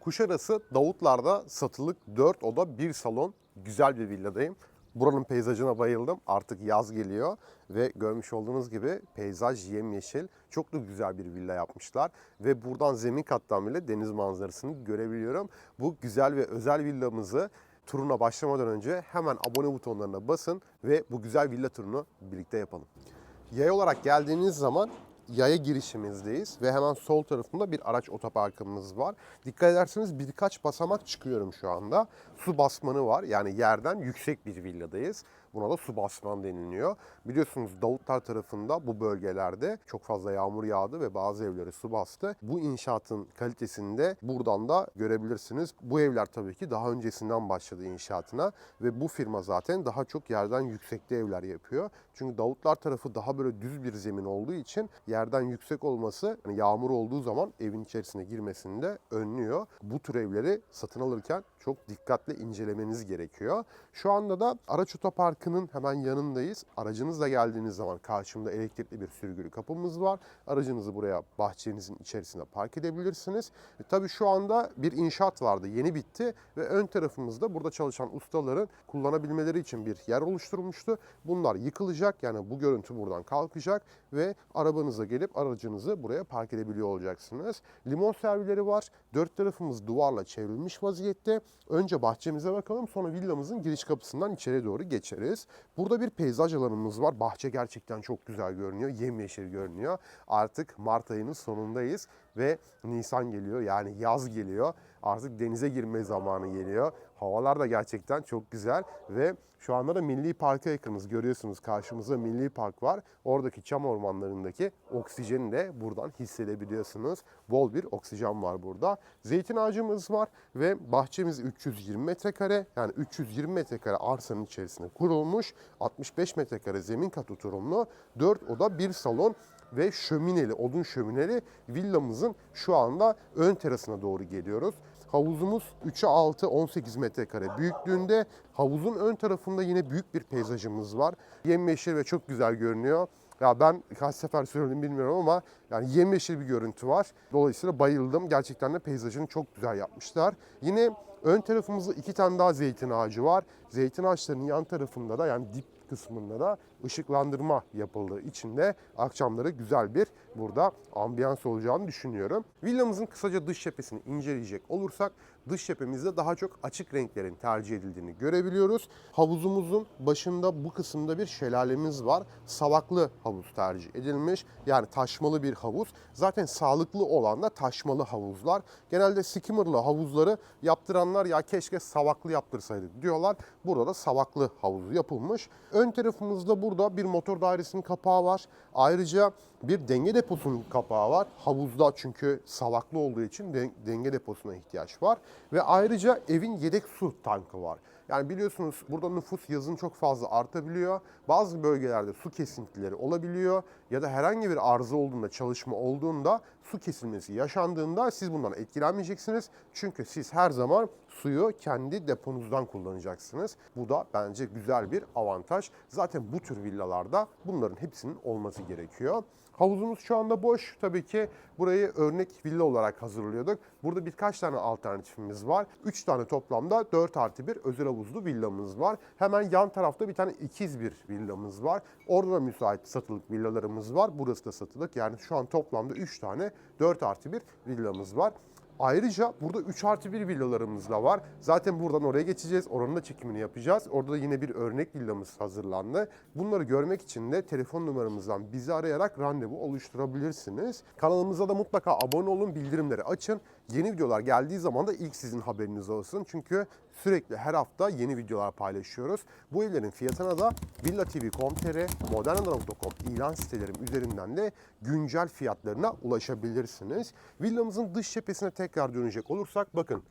Kuşadası Davutlar'da satılık 4 oda 1 salon güzel bir villadayım. Buranın peyzajına bayıldım. Artık yaz geliyor ve görmüş olduğunuz gibi peyzaj yemyeşil. Çok da güzel bir villa yapmışlar ve buradan zemin kattan bile deniz manzarasını görebiliyorum. Bu güzel ve özel villamızı turuna başlamadan önce hemen abone butonlarına basın ve bu güzel villa turunu birlikte yapalım. Yay olarak geldiğiniz zaman yaya girişimizdeyiz ve hemen sol tarafında bir araç otoparkımız var. Dikkat ederseniz birkaç basamak çıkıyorum şu anda. Su basmanı var, yani yerden yüksek bir villadayız. Buna da su basman deniliyor. Biliyorsunuz Davutlar tarafında bu bölgelerde çok fazla yağmur yağdı ve bazı evleri su bastı. Bu inşaatın kalitesini de buradan da görebilirsiniz. Bu evler tabii ki daha öncesinden başladı inşaatına ve bu firma zaten daha çok yerden yüksekte evler yapıyor. Çünkü Davutlar tarafı daha böyle düz bir zemin olduğu için yerden yüksek olması, yani yağmur olduğu zaman evin içerisine girmesini de önlüyor. Bu tür evleri satın alırken çok dikkatli incelemeniz gerekiyor. Şu anda da araç otoparkının hemen yanındayız. Aracınızla geldiğiniz zaman karşımda elektrikli bir sürgülü kapımız var. Aracınızı buraya bahçenizin içerisine park edebilirsiniz. Tabii şu anda bir inşaat vardı, yeni bitti ve ön tarafımızda burada çalışan ustaların kullanabilmeleri için bir yer oluşturulmuştu. Bunlar yıkılacak, yani bu görüntü buradan kalkacak ve arabanıza gelip aracınızı buraya park edebiliyor olacaksınız. Limon servileri var. Dört tarafımız duvarla çevrilmiş vaziyette. Önce bahçemize bakalım, sonra villamızın giriş kapısından içeri doğru geçeriz. Burada bir peyzaj alanımız var. Bahçe gerçekten çok güzel görünüyor. Yemyeşil görünüyor. Artık Mart ayının sonundayız ve Nisan geliyor, yani yaz geliyor. Artık denize girme zamanı geliyor. Havalar da gerçekten çok güzel ve şu anda da Milli Park'a yakınız. Görüyorsunuz karşımızda Milli Park var. Oradaki çam ormanlarındaki oksijeni de buradan hissedebiliyorsunuz. Bol bir oksijen var burada. Zeytin ağacımız var ve bahçemiz 320 metrekare. Yani 320 metrekare arsanın içerisinde kurulmuş. 65 metrekare zemin kat oturumlu. 4 oda 1 salon ve şömineli, odun şömineli villamızın şu anda ön terasına doğru geliyoruz. Havuzumuz 3'e 6, 18 metrekare büyüklüğünde. Havuzun ön tarafında yine büyük bir peyzajımız var. Yemyeşil ve çok güzel görünüyor. Ya ben kaç sefer söyledim bilmiyorum ama yani yemyeşil bir görüntü var. Dolayısıyla bayıldım. Gerçekten de peyzajını çok güzel yapmışlar. Yine ön tarafımızda 2 tane daha zeytin ağacı var. Zeytin ağaçlarının yan tarafında da, yani dip kısmında da ışıklandırma yapıldığı için de akşamları güzel bir burada ambiyans olacağını düşünüyorum. Villamızın kısaca dış cephesini inceleyecek olursak dış cephemizde daha çok açık renklerin tercih edildiğini görebiliyoruz. Havuzumuzun başında bu kısımda bir şelalemiz var. Savaklı havuz tercih edilmiş. Yani taşmalı bir havuz. Zaten sağlıklı olan da taşmalı havuzlar. Genelde skimmerlı havuzları yaptıranlar ya keşke savaklı yaptırsaydık diyorlar. Burada da savaklı havuzu yapılmış. Ön tarafımızda burada bir motor dairesinin kapağı var. Ayrıca bir denge deposunun kapağı var. Havuzda çünkü savaklı olduğu için denge deposuna ihtiyaç var. Ve ayrıca evin yedek su tankı var. Yani biliyorsunuz burada nüfus yazın çok fazla artabiliyor. Bazı bölgelerde su kesintileri olabiliyor ya da herhangi bir arıza olduğunda, çalışma olduğunda, su kesilmesi yaşandığında siz bundan etkilenmeyeceksiniz. Çünkü siz her zaman suyu kendi deponuzdan kullanacaksınız. Bu da bence güzel bir avantaj. Zaten bu tür villalarda bunların hepsinin olması gerekiyor. Havuzumuz şu anda boş. Tabii ki burayı örnek villa olarak hazırlıyorduk. Burada birkaç tane alternatifimiz var. 3 tane toplamda 4+1 özel havuzlu villamız var. Hemen yan tarafta bir tane ikiz bir villamız var. Orada da müsait satılık villalarımız var. Burası da satılık. Yani şu an toplamda 3 tane 4+1 villamız var. Ayrıca burada 3+1 villalarımız da var. Zaten buradan oraya geçeceğiz. Oranın da çekimini yapacağız. Orada da yine bir örnek villamız hazırlandı. Bunları görmek için de telefon numaramızdan bizi arayarak randevu oluşturabilirsiniz. Kanalımıza da mutlaka abone olun, bildirimleri açın. Yeni videolar geldiği zaman da ilk sizin haberiniz olsun. Çünkü sürekli her hafta yeni videolar paylaşıyoruz. Bu evlerin fiyatına da villatv.com.tr, modernada.com ilan sitelerim üzerinden de güncel fiyatlarına ulaşabilirsiniz. Villamızın dış cephesine tekrar dönecek olursak bakın.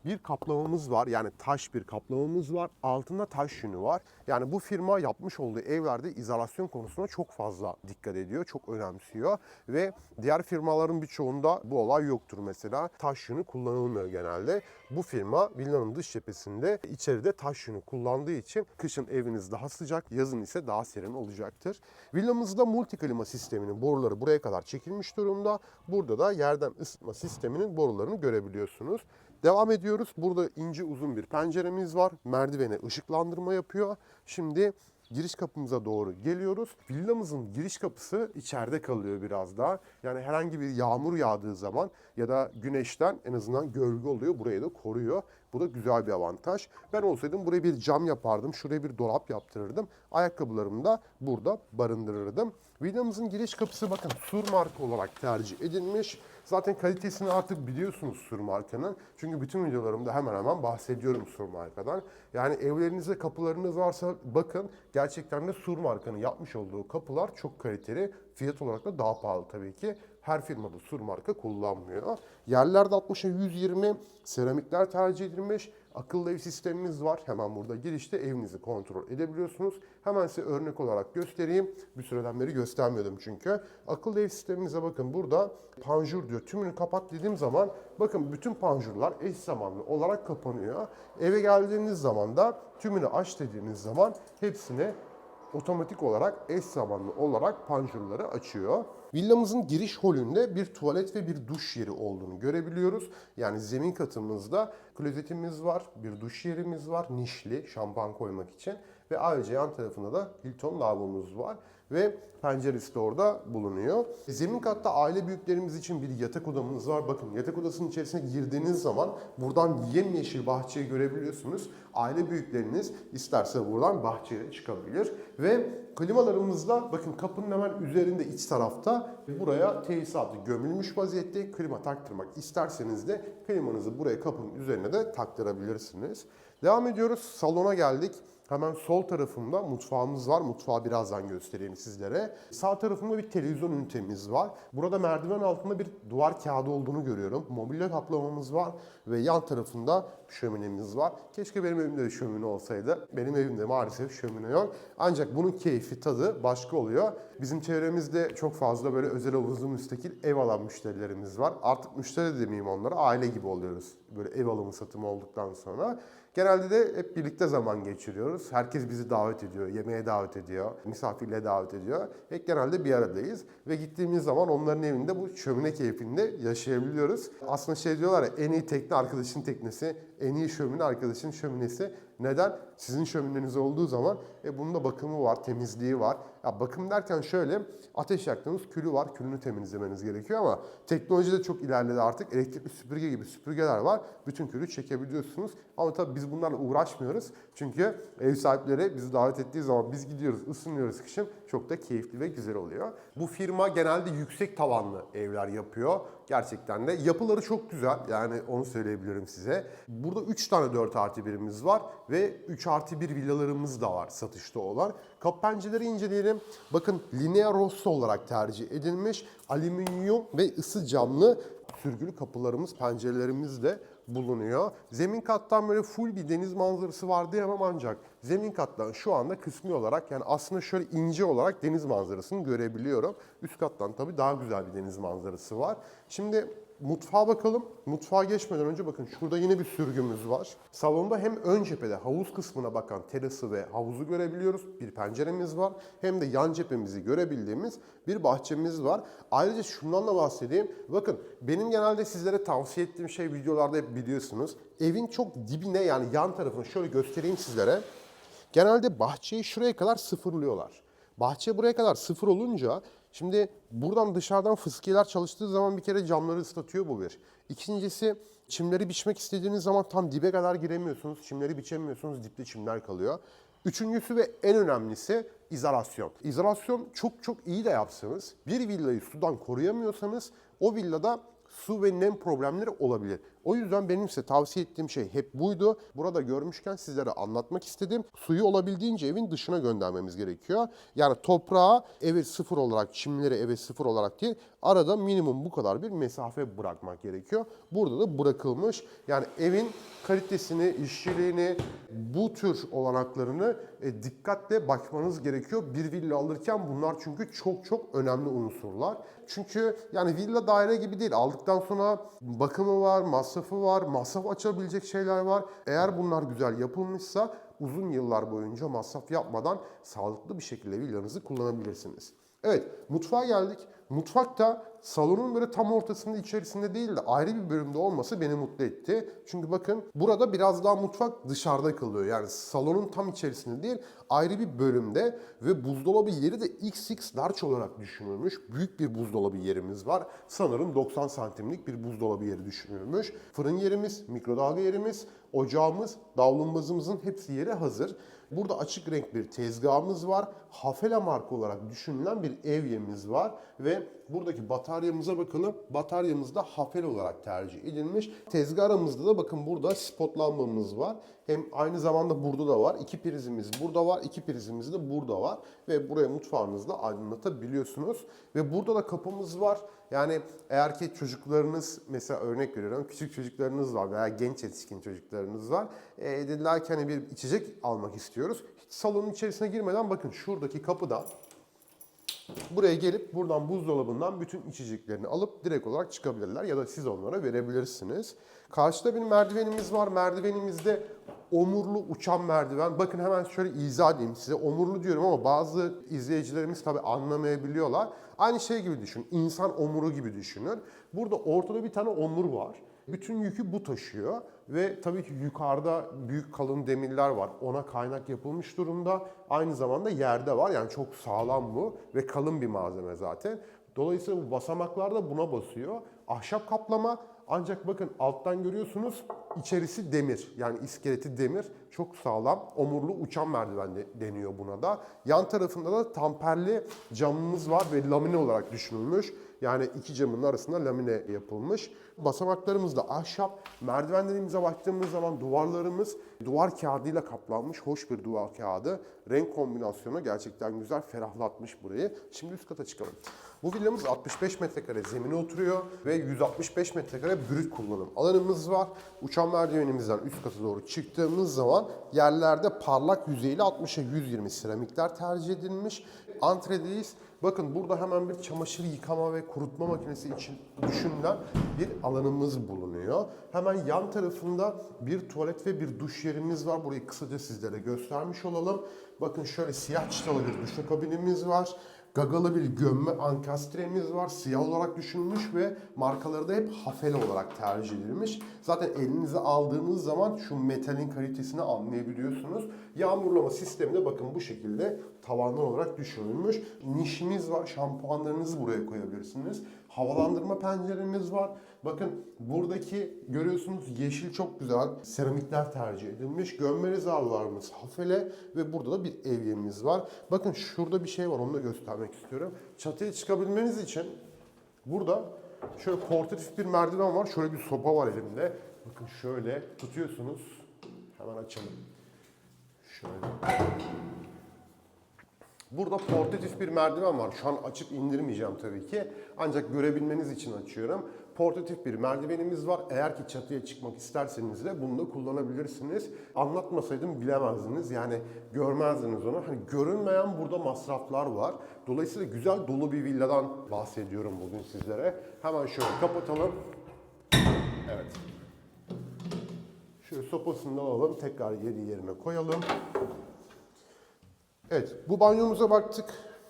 bir kaplamamız var. Yani taş bir kaplamamız var. Altında taş yünü var. Yani bu firma yapmış olduğu evlerde izolasyon konusuna çok fazla dikkat ediyor. Çok önemsiyor. Ve diğer firmaların birçoğunda bu olay yoktur mesela. Taş yünü kullanılmıyor genelde. Bu firma villanın dış cephesinde içeride taş yünü kullandığı için kışın eviniz daha sıcak, yazın ise daha serin olacaktır. Villamızda multi klima sisteminin boruları buraya kadar çekilmiş durumda. Burada da yerden ısıtma sisteminin borularını görebiliyorsunuz. Devam ediyoruz. Burada ince uzun bir penceremiz var. Merdivene ışıklandırma yapıyor. Şimdi giriş kapımıza doğru geliyoruz. Villamızın giriş kapısı içeride kalıyor biraz daha. Yani herhangi bir yağmur yağdığı zaman ya da güneşten en azından gölge oluyor. Burayı da koruyor. Bu da güzel bir avantaj. Ben olsaydım buraya bir cam yapardım. Şuraya bir dolap yaptırırdım. Ayakkabılarımı da burada barındırırdım. Villamızın giriş kapısı bakın Sur marka olarak tercih edilmiş. Zaten kalitesini artık biliyorsunuz Sur markanın. Çünkü bütün videolarımda hemen hemen bahsediyorum Sur markadan. Yani evlerinizde kapılarınız varsa bakın gerçekten de Sur markanın yapmış olduğu kapılar çok kaliteli. Fiyat olarak da daha pahalı tabii ki. Her firmada Sur marka kullanmıyor. Yerlerde 60'a 120 seramikler tercih edilmiş. Akıllı ev sistemimiz var. Hemen burada girişte evinizi kontrol edebiliyorsunuz. Hemen size örnek olarak göstereyim. Bir süreden beri göstermiyordum çünkü. Akıllı ev sistemimize bakın burada panjur diyor. Tümünü kapat dediğim zaman bakın bütün panjurlar eş zamanlı olarak kapanıyor. Eve geldiğiniz zaman da tümünü aç dediğiniz zaman hepsini otomatik olarak eş zamanlı olarak panjurları açıyor. Villamızın giriş holünde bir tuvalet ve bir duş yeri olduğunu görebiliyoruz. Yani zemin katımızda klozetimiz var, bir duş yerimiz var, nişli şampuan koymak için ve ayrıca yan tarafında da Hilton lavabomuz var ve penceresi de orada bulunuyor. Zemin katta aile büyüklerimiz için bir yatak odamız var. Bakın yatak odasının içerisine girdiğiniz zaman buradan yemyeşil bahçeyi görebiliyorsunuz. Aile büyükleriniz isterse buradan bahçeye çıkabilir. Ve klimalarımızda bakın kapının hemen üzerinde iç tarafta buraya tesisatı gömülmüş vaziyette. Klima taktırmak isterseniz de klimanızı buraya kapının üzerine de taktırabilirsiniz. Devam ediyoruz. Salona geldik. Hemen sol tarafımda mutfağımız var. Mutfağı birazdan göstereyim sizlere. Sağ tarafımda bir televizyon ünitemiz var. Burada merdiven altında bir duvar kağıdı olduğunu görüyorum. Mobilya kaplamamız var ve yan tarafında şöminemiz var. Keşke benim evimde de şömine olsaydı. Benim evimde maalesef şömine yok. Ancak bunun keyfi, tadı başka oluyor. Bizim çevremizde çok fazla böyle özel havuzlu müstakil ev alan müşterilerimiz var. Artık müşteri demeyeyim onlara, aile gibi oluyoruz. Böyle ev alımı satımı olduktan sonra. Genelde de hep birlikte zaman geçiriyoruz. Herkes bizi davet ediyor, yemeğe davet ediyor, misafirliğe davet ediyor. Hep genelde bir aradayız. Ve gittiğimiz zaman onların evinde bu şömine keyfinde yaşayabiliyoruz. Aslında şey diyorlar ya, en iyi tekne arkadaşın teknesi, en iyi şömine arkadaşın şöminesi. Neden? Sizin şömineniz olduğu zaman bunun da bakımı var, temizliği var. Ya bakım derken şöyle, ateş yaktığınız külü var, külünü temizlemeniz gerekiyor ama teknoloji de çok ilerledi artık. Elektrikli süpürge gibi süpürgeler var. Bütün külü çekebiliyorsunuz. Ama tabii biz bunlarla uğraşmıyoruz. Çünkü ev sahipleri bizi davet ettiği zaman biz gidiyoruz, ısınıyoruz kışın. Çok da keyifli ve güzel oluyor. Bu firma genelde yüksek tavanlı evler yapıyor. Gerçekten de yapıları çok güzel. Yani onu söyleyebilirim size. Burada 3 tane 4+1'imiz var ve 3+1 villalarımız da var satışta olan. Kapı pencereleri inceleyelim. Bakın Linea Rossa olarak tercih edilmiş alüminyum ve ısı camlı sürgülü kapılarımız, pencerelerimiz de bulunuyor. Zemin kattan böyle full bir deniz manzarası var diyemem ancak zemin kattan şu anda kısmi olarak, yani aslında şöyle ince olarak deniz manzarasını görebiliyorum. Üst kattan tabii daha güzel bir deniz manzarası var. Şimdi mutfağa bakalım. Mutfağa geçmeden önce bakın şurada yine bir sürgümüz var. Salonda hem ön cephede havuz kısmına bakan terası ve havuzu görebiliyoruz. Bir penceremiz var. Hem de yan cephemizi görebildiğimiz bir bahçemiz var. Ayrıca şundan da bahsedeyim. Bakın benim genelde sizlere tavsiye ettiğim şey, videolarda hep biliyorsunuz. Evin çok dibine, yani yan tarafını şöyle göstereyim sizlere. Genelde bahçeyi şuraya kadar sıfırlıyorlar. Bahçe buraya kadar sıfır olunca şimdi buradan dışarıdan fıskiyeler çalıştığı zaman bir kere camları ıslatıyor, bu bir. İkincisi, çimleri biçmek istediğiniz zaman tam dibe kadar giremiyorsunuz. Çimleri biçemiyorsunuz, dipte çimler kalıyor. Üçüncüsü ve en önemlisi izolasyon. İzolasyon çok çok iyi de yapsanız, bir villayı sudan koruyamıyorsanız o villada su ve nem problemleri olabilir. O yüzden benim size tavsiye ettiğim şey hep buydu. Burada görmüşken sizlere anlatmak istedim. Suyu olabildiğince evin dışına göndermemiz gerekiyor. Yani toprağa eve sıfır olarak, çimleri eve sıfır olarak değil, arada minimum bu kadar bir mesafe bırakmak gerekiyor. Burada da bırakılmış. Yani evin kalitesini, işçiliğini, bu tür olanaklarını dikkatle bakmanız gerekiyor. Bir villa alırken bunlar çünkü çok çok önemli unsurlar. Çünkü yani villa daire gibi değil. Aldıktan sonra bakımı var, masrafı var, masraf açabilecek şeyler var. Eğer bunlar güzel yapılmışsa uzun yıllar boyunca masraf yapmadan sağlıklı bir şekilde villanızı kullanabilirsiniz. Evet, mutfağa geldik. Mutfakta salonun böyle tam ortasında, içerisinde değil de ayrı bir bölümde olması beni mutlu etti. Çünkü bakın burada biraz daha mutfak dışarıda kalıyor. Yani salonun tam içerisinde değil, ayrı bir bölümde ve buzdolabı yeri de XX large olarak düşünülmüş. Büyük bir buzdolabı yerimiz var. Sanırım 90 santimlik bir buzdolabı yeri düşünülmüş. Fırın yerimiz, mikrodalga yerimiz, ocağımız, davlumbazımızın hepsi yeri hazır. Burada açık renk bir tezgahımız var. Hafele marka olarak düşünülen bir evyemiz var ve buradaki bataryamıza bakalım. Bataryamız da Hafele olarak tercih edilmiş. Tezgah aramızda da bakın burada spot lambamız var. Hem aynı zamanda burada da var. 2 prizimiz burada var. 2 prizimiz de burada var. Ve buraya mutfağınızda aydınlatabiliyorsunuz. Ve burada da kapımız var. Yani eğer ki çocuklarınız, mesela örnek veriyorum, küçük çocuklarınız var veya genç yetişkin çocuklarınız var. Dediler ki hani bir içecek almak istiyoruz. Hiç salonun içerisine girmeden bakın şuradaki kapıdan buraya gelip buradan buzdolabından bütün içeceklerini alıp direkt olarak çıkabilirler ya da siz onlara verebilirsiniz. Karşıda bir merdivenimiz var. Merdivenimizde omurlu uçan merdiven. Bakın hemen şöyle izah edeyim size. Omurlu diyorum ama bazı izleyicilerimiz tabii anlamayabiliyorlar. Aynı şey gibi düşünün. İnsan omuru gibi düşünün. Burada ortada bir tane omur var. Bütün yükü bu taşıyor ve tabii ki yukarıda büyük kalın demirler var. Ona kaynak yapılmış durumda. Aynı zamanda yerde var. Yani çok sağlam bu ve kalın bir malzeme zaten. Dolayısıyla bu basamaklar da buna basıyor. Ahşap kaplama, ancak bakın alttan görüyorsunuz içerisi demir. Yani iskeleti demir. Çok sağlam. Omurlu uçan merdiven deniyor buna da. Yan tarafında da tamperli camımız var ve lamine olarak düşünülmüş. Yani iki camın arasında lamine yapılmış. Basamaklarımız da ahşap. Merdivenlerimize baktığımız zaman duvarlarımız duvar kağıdıyla kaplanmış. Hoş bir duvar kağıdı. Renk kombinasyonu gerçekten güzel, ferahlatmış burayı. Şimdi üst kata çıkalım. Bu villamız 65 metrekare zemine oturuyor ve 165 metrekare brüt kullanım alanımız var. Uçan merdivenimizden üst kata doğru çıktığımız zaman yerlerde parlak yüzeyli 60'a 120 seramikler tercih edilmiş. Antredeyiz. Bakın burada hemen bir çamaşır yıkama ve kurutma makinesi için düşünülen bir alanımız bulunuyor. Hemen yan tarafında bir tuvalet ve bir duş yerimiz var. Burayı kısaca sizlere göstermiş olalım. Bakın şöyle siyah çıtalı bir duşakabinimiz var. Gagalı bir gömme ankastremiz var. Siyah olarak düşünülmüş ve markaları da hep Hafele olarak tercih edilmiş. Zaten elinize aldığınız zaman şu metalin kalitesini anlayabiliyorsunuz. Yağmurlama sistemi de bakın bu şekilde tavanlar olarak düşünülmüş. Nişimiz var. Şampuanlarınızı buraya koyabilirsiniz. Havalandırma penceremiz var. Bakın buradaki görüyorsunuz yeşil çok güzel seramikler tercih edilmiş. Gömme rezervuarımız Hafele ve burada da bir evyemiz var. Bakın şurada bir şey var, onu da göstermek istiyorum. Çatıya çıkabilmeniz için burada şöyle portatif bir merdiven var. Şöyle bir sopa var elimde. Bakın şöyle tutuyorsunuz. Hemen açalım. Şöyle. Burada portatif bir merdiven var. Şu an açıp indirmeyeceğim tabii ki. Ancak görebilmeniz için açıyorum. Portatif bir merdivenimiz var. Eğer ki çatıya çıkmak isterseniz de bunu da kullanabilirsiniz. Anlatmasaydım bilemezdiniz. Yani görmezdiniz onu. Hani görünmeyen burada masraflar var. Dolayısıyla güzel dolu bir villadan bahsediyorum bugün sizlere. Hemen şöyle kapatalım. Evet. Şöyle sopasını da alalım. Tekrar yerine koyalım. Evet, bu banyomuza baktık.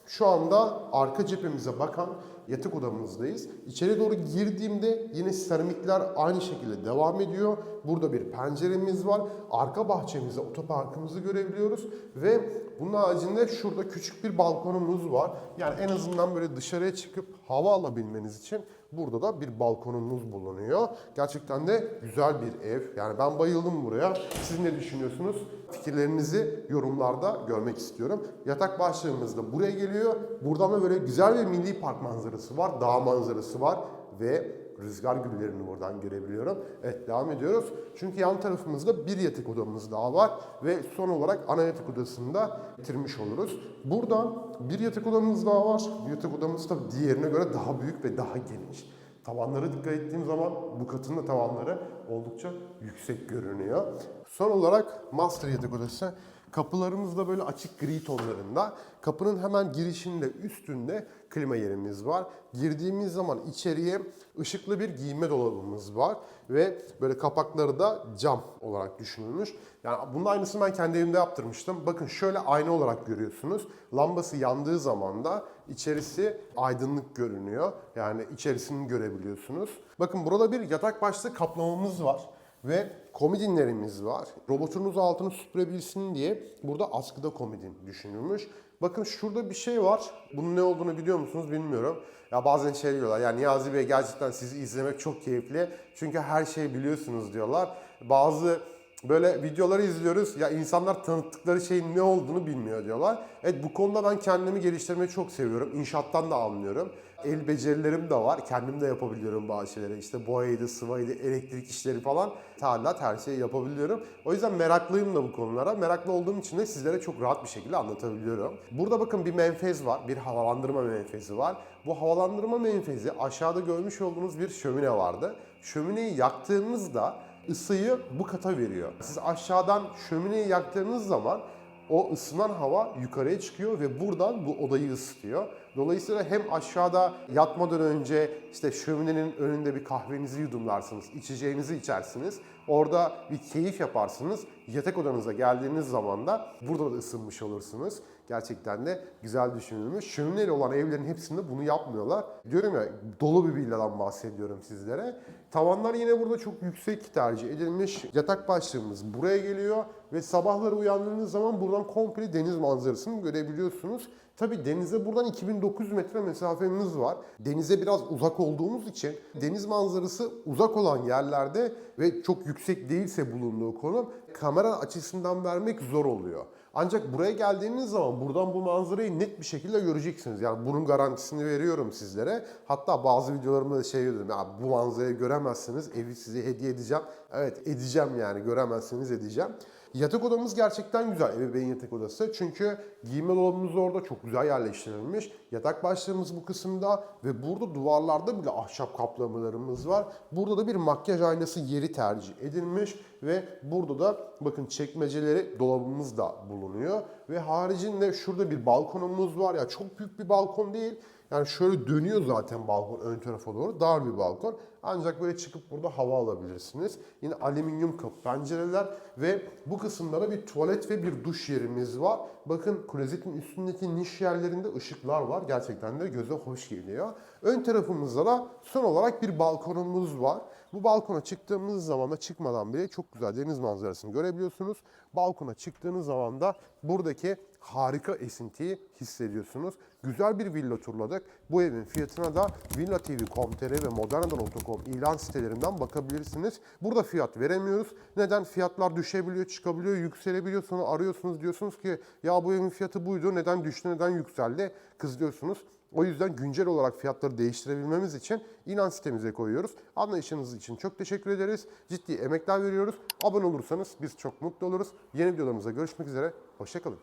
Şu anda arka cephemize bakan yatak odamızdayız. İçeri doğru girdiğimde yine seramikler aynı şekilde devam ediyor. Burada bir penceremiz var. Arka bahçemizde otoparkımızı görebiliyoruz. Ve bunun haricinde şurada küçük bir balkonumuz var. Yani en azından böyle dışarıya çıkıp hava alabilmeniz için burada da bir balkonumuz bulunuyor. Gerçekten de güzel bir ev. Yani ben bayıldım buraya. Siz ne düşünüyorsunuz? Fikirlerinizi yorumlarda görmek istiyorum. Yatak başlığımız da buraya geliyor. Buradan da böyle güzel bir milli park manzarası var. Dağ manzarası var. Ve rüzgar güllerini buradan görebiliyorum. Evet, devam ediyoruz. Çünkü yan tarafımızda bir yatak odamız daha var ve son olarak ana yatak odasını da bitirmiş oluruz. Burada bir yatak odamız daha var. Bu yatak odamız tabii diğerine göre daha büyük ve daha geniş. Tavanlara dikkat ettiğim zaman bu katın da tavanları oldukça yüksek görünüyor. Son olarak master yatak odası. Kapılarımız da böyle açık gri tonlarında. Kapının hemen girişinde üstünde klima yerimiz var. Girdiğimiz zaman içeriye ışıklı bir giyinme dolabımız var. Ve böyle kapakları da cam olarak düşünülmüş. Yani bunun aynısını ben kendi evimde yaptırmıştım. Bakın şöyle ayna olarak görüyorsunuz. Lambası yandığı zaman da içerisi aydınlık görünüyor. Yani içerisini görebiliyorsunuz. Bakın burada bir yatak başlığı kaplamamız var. Ve komodinlerimiz var. Robotunuz altını süpürebilsin diye burada askıda komodin düşünülmüş. Bakın şurada bir şey var. Bunun ne olduğunu biliyor musunuz bilmiyorum. Ya bazen şey diyorlar. Ya Niyazi Bey gerçekten sizi izlemek çok keyifli. Çünkü her şeyi biliyorsunuz diyorlar. Bazı böyle videoları izliyoruz. Ya insanlar tanıttıkları şeyin ne olduğunu bilmiyor diyorlar. Evet, bu konuda ben kendimi geliştirmeyi çok seviyorum. İnşaattan da anlıyorum. El becerilerim de var. Kendim de yapabiliyorum bazı şeyleri. İşte boyaydı, sıvaydı, elektrik işleri falan. Tadilat, her şeyi yapabiliyorum. O yüzden meraklıyım da bu konulara. Meraklı olduğum için de sizlere çok rahat bir şekilde anlatabiliyorum. Burada bakın bir menfez var. Bir havalandırma menfezi var. Bu havalandırma menfezi aşağıda görmüş olduğunuz bir şömine vardı. Şömineyi yaktığınızda ısıyı bu kata veriyor. Siz aşağıdan şömineyi yaktığınız zaman o ısınan hava yukarıya çıkıyor ve buradan bu odayı ısıtıyor. Dolayısıyla hem aşağıda yatmadan önce işte şöminenin önünde bir kahvenizi yudumlarsınız, içeceğinizi içersiniz. Orada bir keyif yaparsınız. Yatak odanıza geldiğiniz zaman da burada da ısınmış olursunuz. Gerçekten de güzel düşünülmüş. Şömineli olan evlerin hepsinde bunu yapmıyorlar. Diyorum ya, dolu bir villadan bahsediyorum sizlere. Tavanlar yine burada çok yüksek tercih edilmiş. Yatak başlığımız buraya geliyor ve sabahları uyandığınız zaman buradan komple deniz manzarasını görebiliyorsunuz. Tabii denize buradan 2900 metre mesafemiz var. Denize biraz uzak olduğumuz için deniz manzarası uzak olan yerlerde ve çok yüksek değilse bulunduğu konum kamera açısından vermek zor oluyor. Ancak buraya geldiğiniz zaman buradan bu manzarayı net bir şekilde göreceksiniz. Yani bunun garantisini veriyorum sizlere. Hatta bazı videolarımda da şey diyorum. Ya bu manzarayı göremezsiniz, evi size hediye edeceğim. Evet, edeceğim yani, göremezseniz edeceğim. Yatak odamız gerçekten güzel, ebeveyn yatak odası. Çünkü giyinme dolabımız orada çok güzel yerleştirilmiş. Yatak başlığımız bu kısımda ve burada duvarlarda bile ahşap kaplamalarımız var. Burada da bir makyaj aynası yeri tercih edilmiş ve burada da bakın çekmeceleri, dolabımız da bulunuyor. Ve haricinde şurada bir balkonumuz var ya, çok büyük bir balkon değil. Yani şöyle dönüyor zaten balkon ön tarafa doğru, dar bir balkon. Ancak böyle çıkıp burada hava alabilirsiniz. Yine alüminyum kapı pencereler ve bu kısımlara bir tuvalet ve bir duş yerimiz var. Bakın klozetin üstündeki niş yerlerinde ışıklar var. Gerçekten de göze hoş geliyor. Ön tarafımızda da son olarak bir balkonumuz var. Bu balkona çıktığımız zaman da çıkmadan bile çok güzel deniz manzarasını görebiliyorsunuz. Balkona çıktığınız zaman da buradaki harika esintiyi hissediyorsunuz. Güzel bir villa turladık. Bu evin fiyatına da villatv.com.tr ve modernadan.com ilan sitelerinden bakabilirsiniz. Burada fiyat veremiyoruz. Neden? Fiyatlar düşebiliyor, çıkabiliyor, yükselebiliyor. Sonra arıyorsunuz, diyorsunuz ki ya bu evin fiyatı buydu, neden düştü, neden yükseldi? Kızıyorsunuz. O yüzden güncel olarak fiyatları değiştirebilmemiz için ilan sitemize koyuyoruz. Anlayışınız için çok teşekkür ederiz. Ciddi emekler veriyoruz. Abone olursanız biz çok mutlu oluruz. Yeni videolarımızda görüşmek üzere. Hoşça kalın.